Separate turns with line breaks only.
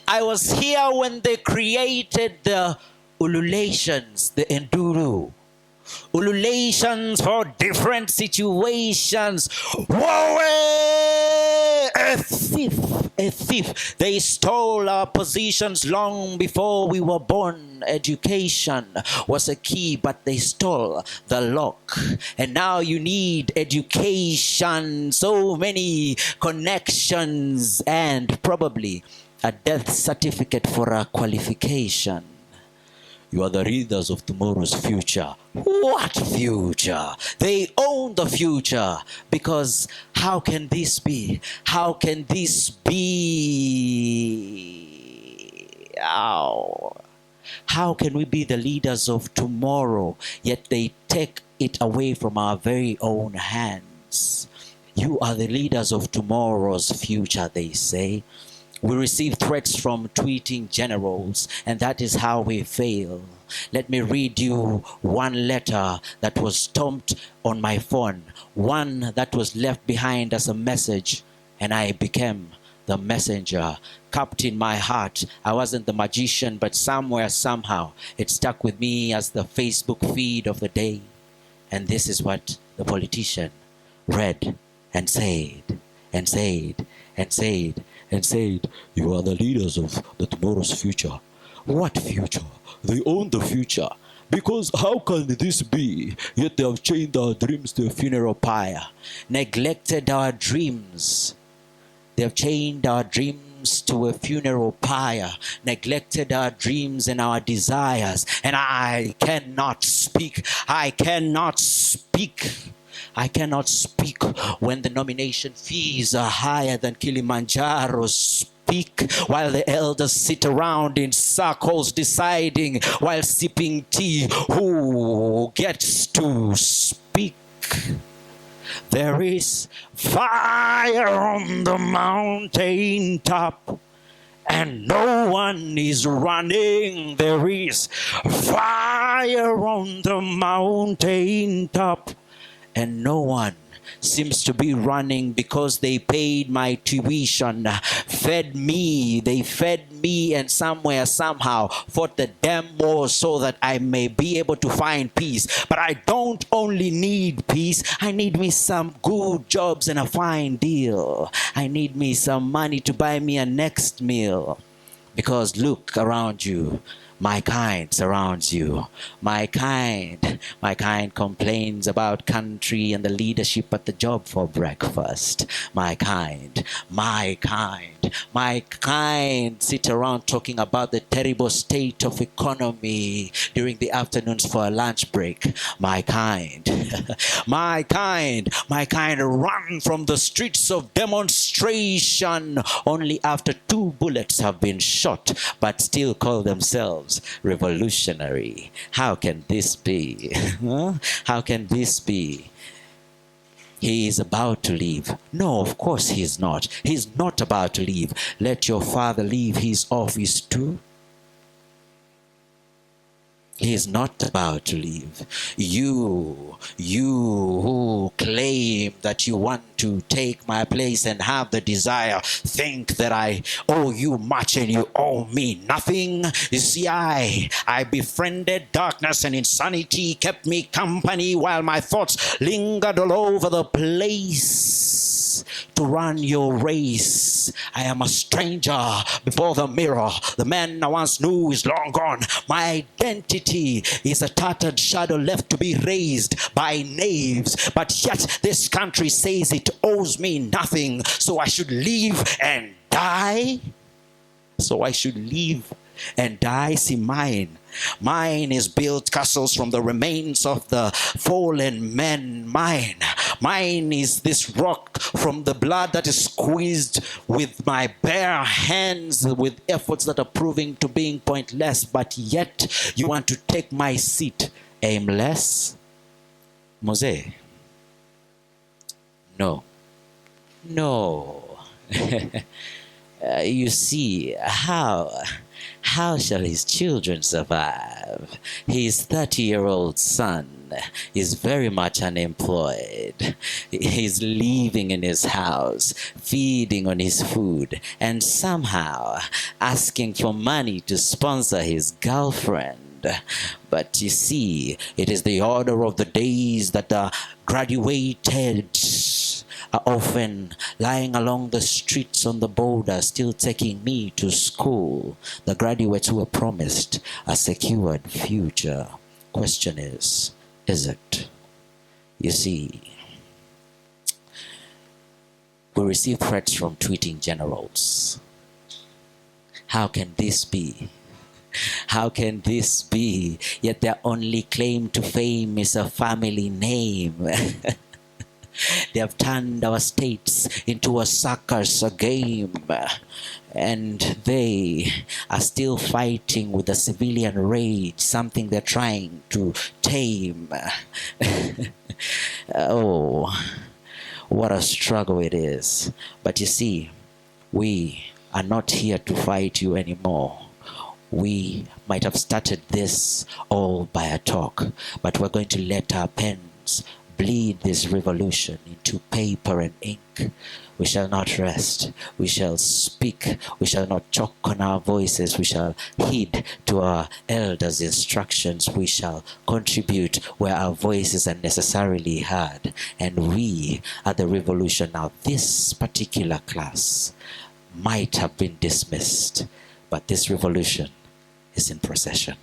I was here when they created the Ululations, the Enduro. Ululations for different situations. Wowee! A thief, a thief. They stole our positions long before we were born. Education was a key, but they stole the lock. And now you need education. So many connections and probably a death certificate for a qualification. You are the readers of tomorrow's future. What future? They own the future. Because how can this be? How can this be? Ow. How can we be the leaders of tomorrow, yet they take it away from our very own hands? You are the leaders of tomorrow's future, they say. We receive threats from tweeting generals, and that is how we fail. Let me read you one letter that was stomped on my phone, one that was left behind as a message, and I became the messenger. Cupped in my heart, I wasn't the magician, but somewhere, somehow, it stuck with me as the Facebook feed of the day. And this is what the politician read and said, and said, and said, and said, you are the leaders of the tomorrow's future. What future? They own the future. Because how can this be? Yet they have chained our dreams to a funeral pyre, neglected our dreams. They have chained our dreams to a funeral pyre, neglected our dreams and our desires. And I cannot speak. I cannot speak. I cannot speak when the nomination fees are higher than Kilimanjaro. Speak while the elders sit around in circles deciding while sipping tea who gets to speak. There is fire on the mountain top and no one is running. There is fire on the mountain top and no one seems to be running because they paid my tuition, fed me, they fed me, and somewhere, somehow, fought the damn war so that I may be able to find peace. But I don't only need peace, I need me some good jobs and a fine deal. I need me some money to buy me a next meal. Because look around you. My kind surrounds you. My kind complains about country and the leadership at the job for breakfast. My kind sit around talking about the terrible state of economy during the afternoons for a lunch break. My kind run from the streets of demonstration only after 2 bullets have been shot, but still call themselves revolutionary. How can this be? How can this be? He is about to leave. No, of course he is not. He's not about to leave. Let your father leave his office too. He is not about to leave. You who claim that you want to take my place and have the desire, think that I owe you much and you owe me nothing. You see, I befriended darkness and insanity, kept me company while my thoughts lingered all over the place. To run your race, I am a stranger before the mirror. The man I once knew is long gone. My identity is a tattered shadow left to be raised by knaves. But yet this country says it owes me nothing. So I should leave and die? So I should leave and die? See, mine is built castles from the remains of the fallen men. Mine is this rock from the blood that is squeezed with my bare hands, with efforts that are proving to being pointless. But yet you want to take my seat aimless? Mose? No. You see, how shall his children survive? His 30-year-old son is very much unemployed. He's living in his house, feeding on his food, and somehow asking for money to sponsor his girlfriend. But you see, it is the order of the days that the graduated are often lying along the streets on the border, still taking me to school. The graduates who were promised a secured future. Question is it? You see, we receive threats from tweeting generals. How can this be? How can this be? Yet their only claim to fame is a family name. They have turned our states into a circus, a game, and they are still fighting with the civilian rage, something they're trying to tame. Oh, what a struggle it is. But you see, we are not here to fight you anymore. We might have started this all by a talk, but we're going to let our pens bleed this revolution into paper and ink. We shall not rest. We shall speak. We shall not choke on our voices. We shall heed to our elders' instructions. We shall contribute where our voices are necessarily heard. And we are the revolution. Now, this particular class might have been dismissed, but this revolution is in procession.